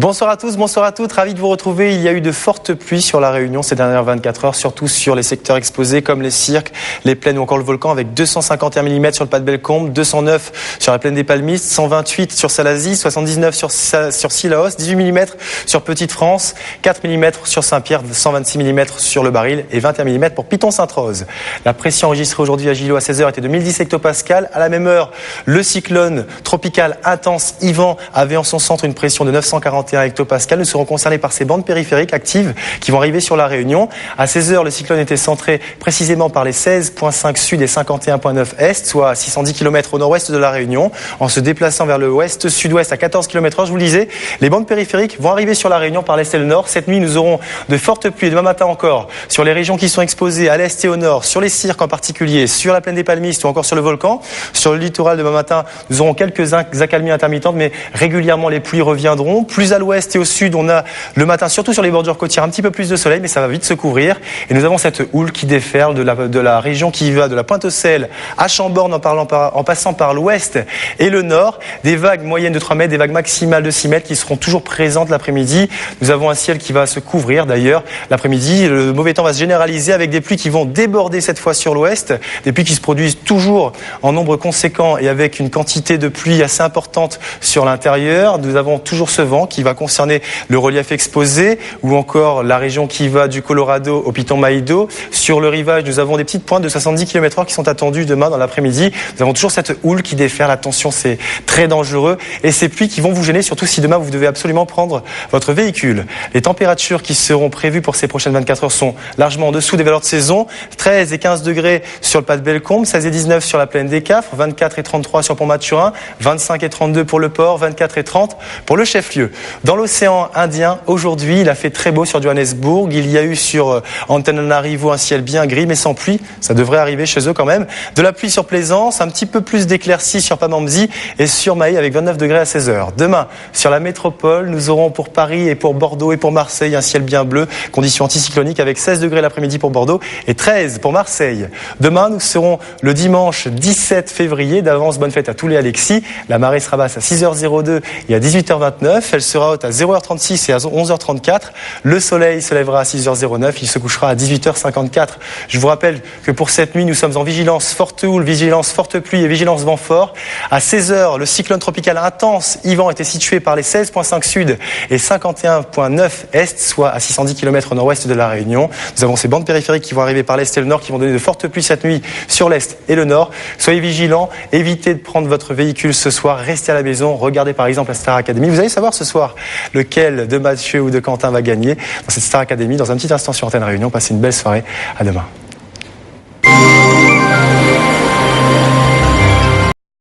Bonsoir à tous, bonsoir à toutes, ravi de vous retrouver. Il y a eu de fortes pluies sur la Réunion ces dernières 24 heures, surtout sur les secteurs exposés comme les cirques, les plaines ou encore le volcan, avec 251 mm sur le Pas de Bellecombe, 209 sur la plaine des Palmistes, 128 sur Salazie, 79 sur Sillaos, 18 mm sur Petite-France, 4 mm sur Saint-Pierre, 126 mm sur le Baril et 21 mm pour Piton-Sainte-Rose. La pression enregistrée aujourd'hui à Gillot à 16h était de 1010 hectopascales. À la même heure, le cyclone tropical intense Yvan avait en son centre une pression de 941 hectopascales. Nous serons concernés par ces bandes périphériques actives qui vont arriver sur la Réunion. À 16h, le cyclone était centré précisément par les 16,5 sud et 51,9 est, soit à 610 km au nord-ouest de la Réunion. En se déplaçant vers le ouest-sud-ouest à 14 km/h, je vous le disais, les bandes périphériques vont arriver sur la Réunion par l'est et le nord. Cette nuit, nous aurons de fortes pluies. Demain matin encore, sur les régions qui sont exposées à l'est et au nord, sur les cirques en particulier, sur la plaine des Palmistes ou encore sur le volcan. Sur le littoral, demain matin, nous aurons quelques accalmies intermittentes, mais régulièrement les pluies reviendront. Plus à l'ouest et au sud, on a le matin, surtout sur les bordures côtières, un petit peu plus de soleil, mais ça va vite se couvrir. Et nous avons cette houle qui déferle de la région qui va de la Pointe-aux-Celles à Chambord en passant par l'ouest et le nord. Des vagues moyennes de 3 mètres, des vagues maximales de 6 mètres qui seront toujours présentes l'après-midi. Nous avons un ciel qui va se couvrir d'ailleurs l'après-midi. Le mauvais temps va se généraliser avec des pluies qui vont déborder cette fois sur l'ouest. Des pluies qui se produisent toujours en nombre conséquent et avec une quantité de pluie assez importante sur l'intérieur. Nous avons toujours ce vent qui va concerner le relief exposé ou encore la région qui va du Colorado au Piton-Maïdo. Sur le rivage, nous avons des petites pointes de 70 km/h qui sont attendues demain dans l'après-midi. Nous avons toujours cette houle qui déferle. Attention, c'est très dangereux. Et ces pluies qui vont vous gêner, surtout si demain vous devez absolument prendre votre véhicule. Les températures qui seront prévues pour ces prochaines 24 heures sont largement en dessous des valeurs de saison. 13 et 15 degrés sur le Pas de Bellecombe, 16 et 19 sur la plaine des Cafres, 24 et 33 sur Pont-Mathurin, 25 et 32 pour le port, 24 et 30 pour le chef-lieu. Dans l'océan Indien, aujourd'hui, il a fait très beau sur Johannesburg. Il y a eu sur Antananarivo un ciel bien gris, mais sans pluie. Ça devrait arriver chez eux quand même. De la pluie sur Plaisance, un petit peu plus d'éclaircies sur Pamamzi et sur Maï avec 29 degrés à 16h. Demain, sur la métropole, nous aurons pour Paris et pour Bordeaux et pour Marseille un ciel bien bleu, conditions anticycloniques avec 16 degrés l'après-midi pour Bordeaux et 13 pour Marseille. Demain, nous serons le dimanche 17 février. D'avance, bonne fête à tous les Alexis. La marée sera basse à 6h02 et à 18h29. Elle sera haute à 0h36 et à 11h34. Le soleil se lèvera à 6h09. Il se couchera à 18h54. Je vous rappelle que pour cette nuit, nous sommes en vigilance forte houle, vigilance forte pluie et vigilance vent fort. À 16h, le cyclone tropical intense Yvan était situé par les 16,5 sud et 51,9 est, soit à 610 km au nord-ouest de la Réunion. Nous avons ces bandes périphériques qui vont arriver par l'est et le nord qui vont donner de fortes pluies cette nuit sur l'est et le nord. Soyez vigilants, évitez de prendre votre véhicule ce soir, restez à la maison, regardez par exemple la Star Academy. Vous allez savoir ce soir lequel de Mathieu ou de Quentin va gagner dans cette Star Academy dans un petit instant sur Antenne Réunion. Passez une belle soirée, à demain.